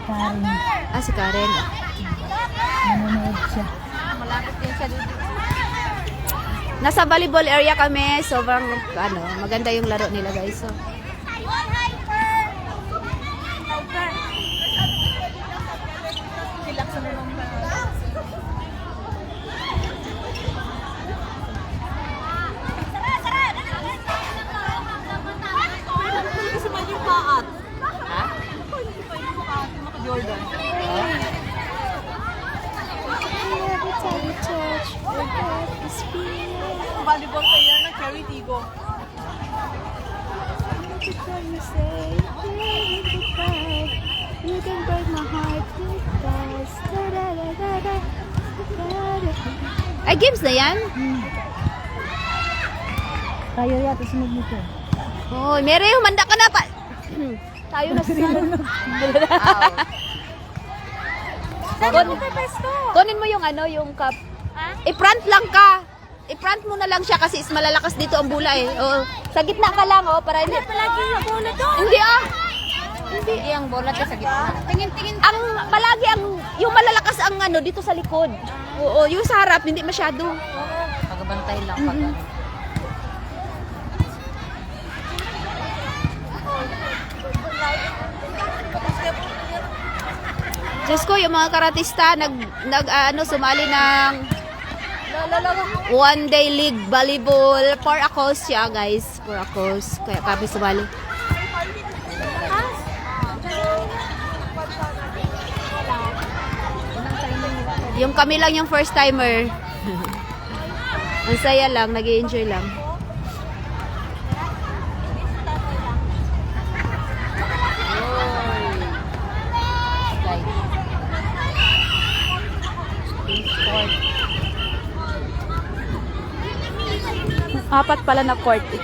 Karen. Ah, si Karen. Nanonood siya. Malapit din siya dito. Nasa volleyball area kami. Sobrang, maganda yung laro nila, guys. So, Relax na naman. Kasi man yung paat. ha? Jordan. Every time you touch, your breath is feeling. Volleyball player ng Cherry Tigo. Every time you say, "Hey, goodbye," you can break my heart because da-da-da-da-da, da-da-da. Ay, games na yan? Tayo yata sunod nito. Oh, Mary, humanda ka na pa. Tayo na sunod. Kunin mo yung yung cup. I-front lang ka. I-front mo na lang siya kasi is malalakas dito ang bola eh. Oo. Sa gitna ka lang para hindi. Palagi yung bola doon. Hindi Hindi yung bola doon sa gitna. Tingin-tingin. Ang palagi yung malalakas ang dito sa likod. Oo, yung sa harap hindi masyado. Pagbantay lang pag Diyos ko, yung mga karatista sumali ng one day league volleyball for a cause siya, guys. For a cause. Kaya kami sumali. Yung kami lang yung first timer. Ang saya lang, nag-i-enjoy lang. Apat pala na court ito.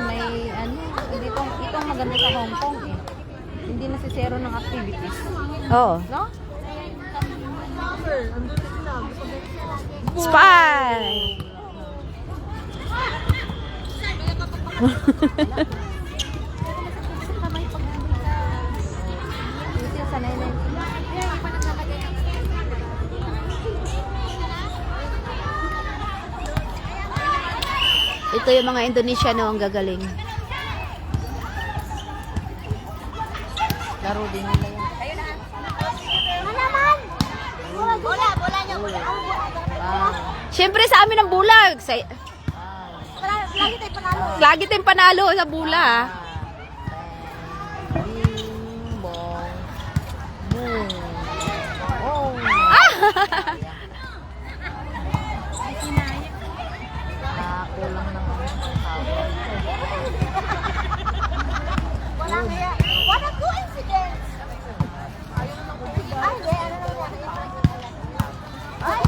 may itong maganda sa Hong Kong eh. Hindi na si zero ng activities. Oo. No? Spy! Ito yung mga Indonesiano ang gagaling. Laro din nila yan. Bola niya. Siyempre sa amin ang bulag. Lagi tayong panalo sa bula. Bing, bong, boom. Oh. Kulang ng What a coincidence! Ay, hindi. Ay!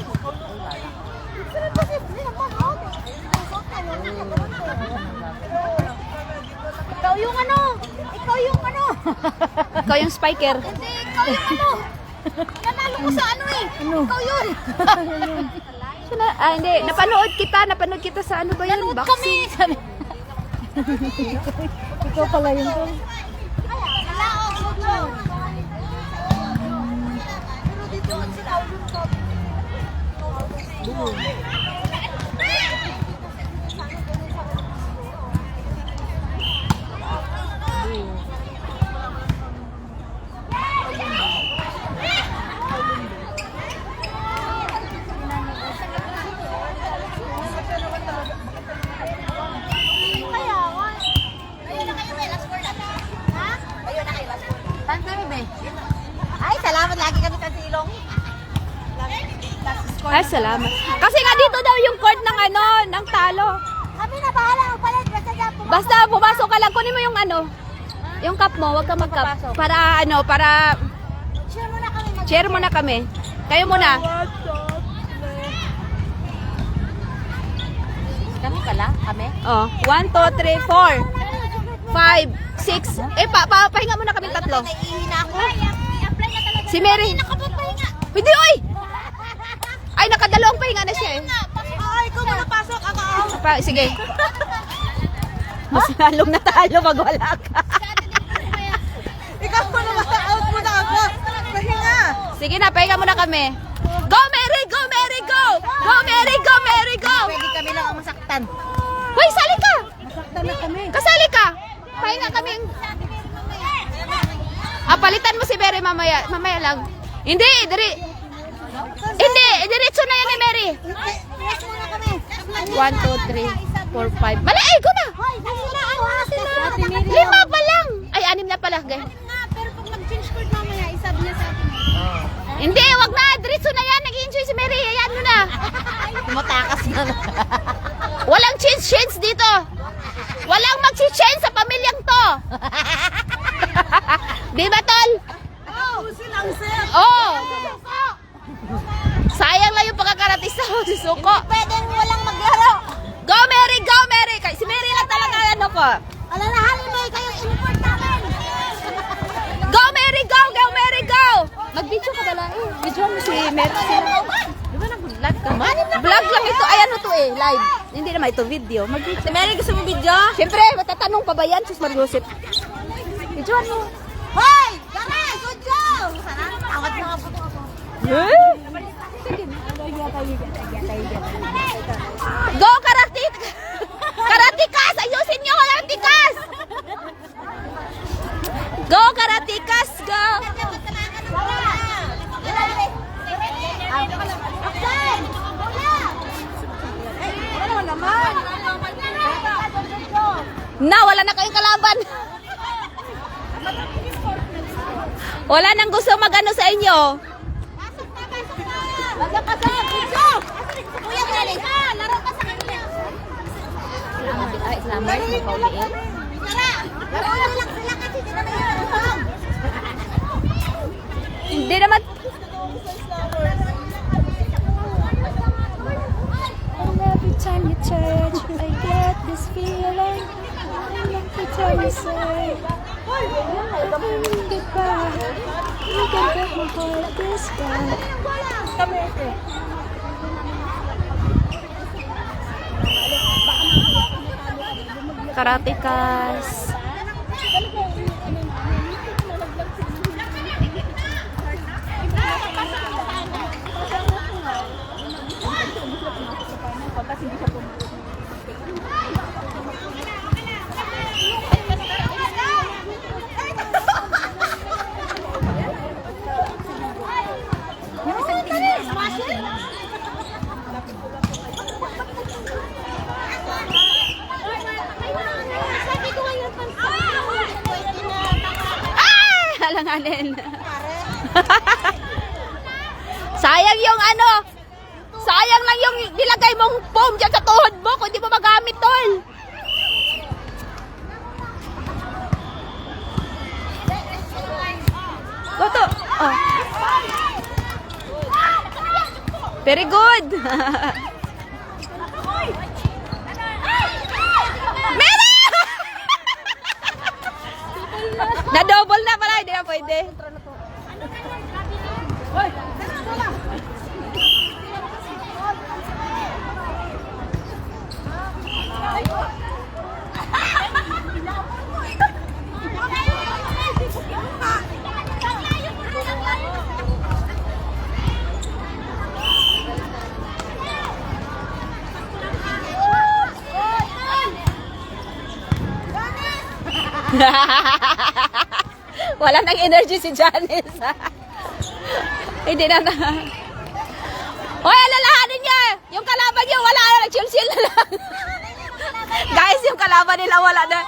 Sunod pa si Flynn naman, oh. Ikaw yung Ikaw yung Ikaw yung spiker. Hindi, ikaw yung Nanalo ko sa Ikaw yun! Hindi. Napanood kita sa ba yun? Nanood Boxing. kami! Ikaw pala yun. Wala, oh. Pero dito sila ulit ko. Ay, salamat lagi kami sa silong. Ay, salamat. Kasi nga dito daw yung court ng ng talo. Kami na bahala magpalit. Basta pumasok ka lang. Kunin mo yung yung cup mo. Huwag ka mag-cup. Para Share muna kami. share muna kami. Kayo muna. Kami pala? Kami? Oh, 1, 2, 3, 4, 5, 6. Pahinga muna kami tatlo. Naiihina ako. I-apply na talaga. Si Mary. Nakapapahinga. Hindi, oy! Ay, nakadalawang pahinga na siya eh. Ay, ikaw muna pasok. Ako. pa. Sige. Mas lalong natalo pag wala ka. Ikaw mo naman, out mo na ako. Pahinga. Sige na, pahinga muna kami. Go, Mary! Go, Mary! Go! Go, Mary! Go, Mary! Go! Pwede kami lang ang masaktan. Hoy, sali ka! Masaktan na kami. Kasali ka! Pahinga kami. Palitan mo si Mary mamaya. Mamaya lang. Hindi, diretso na yan ni Mary. 1, 2, 3, 4, 5. Mali, ay, go na! 5 pa lang! Ay, 6 na pala. Okay. Pero pag mag-change court mamaya, isabi niya sa atin. Hindi, wag na. Diretso na yan. Nag-enjoy si Mary. Ayan mo na. Tumatakas na. Walang change dito. Walang mag-change sa pamilyang to. Di ba, Tol? Silang set. Oo. Sayang lang yung pagkakaratista ko si Suko. Pwedeng walang maglaro. Go, Mary! Go, Mary! Si Mary lang talaga ano ko. Alalahanin mo kayo in-import namin. Go, Mary! Go! Go, Mary! Go! Mag-video ka pala eh. Video mo si Mary. Di ba nag-vlog ka ba? Vlog lang ito. Ay, ano to eh. Live. Hindi naman ito video. Mag-video. Si Mary, gusto mo video? Siyempre, matatanong pa ba yan? Sus Mariusip. Video mo. Hoy! Gare! Good job! Tawad mo nga po. Go, karate! Karatikas! Ayusin nyo, karatikas! Go, karatikas! Go! Na, wala na kayong kalaban. Wala nang gusto magano sa inyo. Kuya Galing, laro ka sa kanila. Summer, mapauliin. Laro na lang sila kasi di naman yung Hindi naman. And every time you touch, I get this feeling. And every time you say goodbye, you can get my heart this bad. Karatikas. Alanganin. Sayang yung ano. Sayang lang yung nilagay mong foam dyan sa tuhod mo kung hindi mo magamit, Tol. Goto. Oh. Very good. Mary! Na-double na pala, hindi na pwede. Wala nang energy si Janice. Hindi na. Hoy, alalahanin niya. Yung kalaban niya, wala na. Nag-chill-chill na lang. Guys, yung kalaban nila, wala na.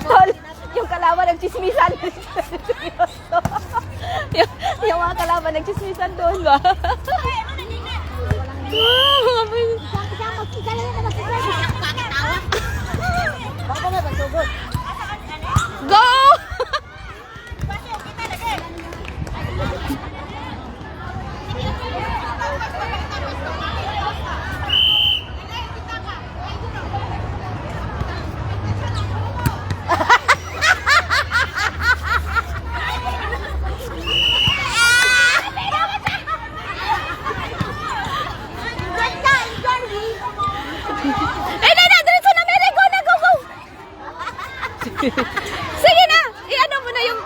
Tol, yung kalaban nag-chismisan. yung mga kalaban nag-chismisan doon ba? Go!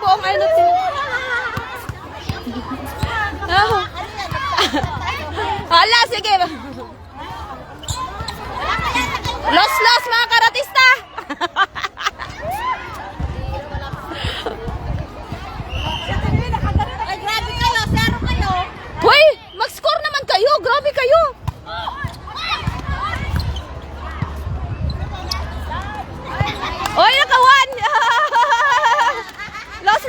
buong ano to. Hala, sige. Los mga karatista. Ay, grabe kayo. Zero kayo. Hoy, mag-score naman kayo. Grabe kayo. Hoy, nakawan. Los.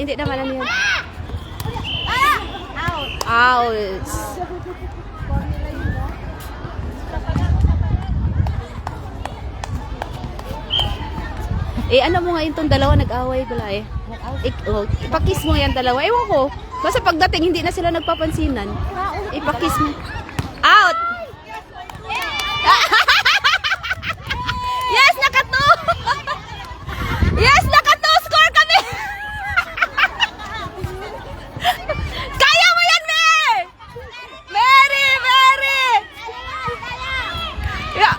Hindi naman ano yun. Out. Ano mo nga itong dalawa nag-away pala eh. Ipakis mo yan dalawa. Ewan ko. Basta pagdating hindi na sila nagpapansinan. Ipakis mo. Out! Yes, naka-2! Yes, naka-2! Score kami! Kaya mo yan, Mer! Mary! Yeah.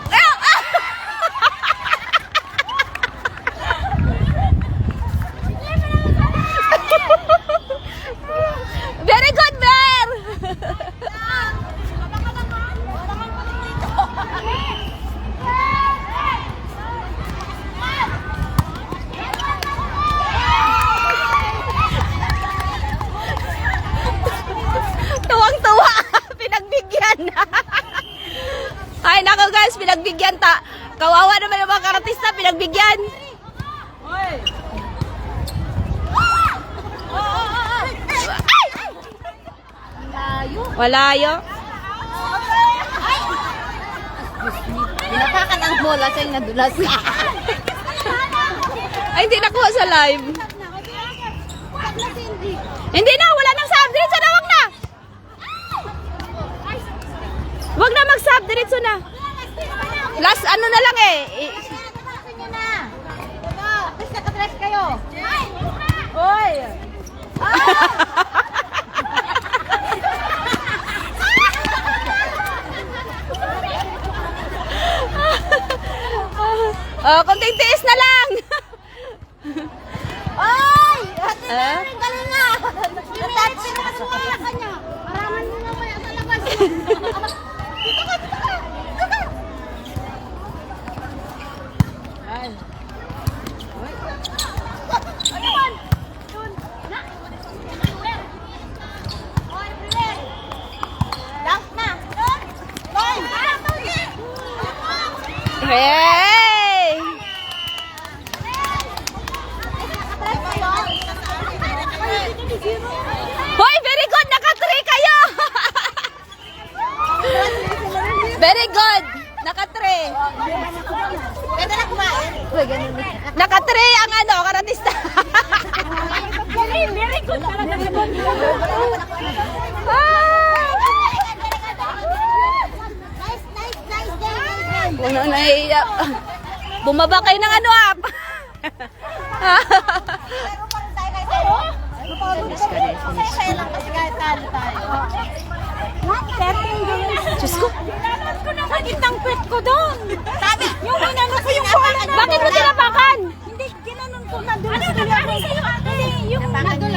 Very good, Mer! Tuwang-tuwa! Pinagbigyan! Ay, nako guys, pinagbigyan ta. Kawawa naman yung mga karatista, pinagbigyan. Walayo. Pinapakan ang bola sa'yo nadulas ka. Ay, hindi nakuha sa live. Hindi na, wala nang sub. Diretso na, wag na. Wag na mag-sub, diretso na. Last ano na lang eh. Tapos nakadress kayo. Hoy! Konting tiis na lang. Oy! Ah? Galing nga! Natapos na sa mga kanya. Araman mo nga maya sa labas. Dito ka! Hey! Hoy, very good! Naka-3 kayo! Very good! Naka-3. Ganda na kumain. Naka-3 ang ano, karatista. Very good. Nice. Puno na iyak. Bumaba kayo ng ano, up. Kaya lang kasi kahit talo tayo. Diyos ko. Nilaman ko na magit ng pet ko doon. Sabi, yung inano ko yung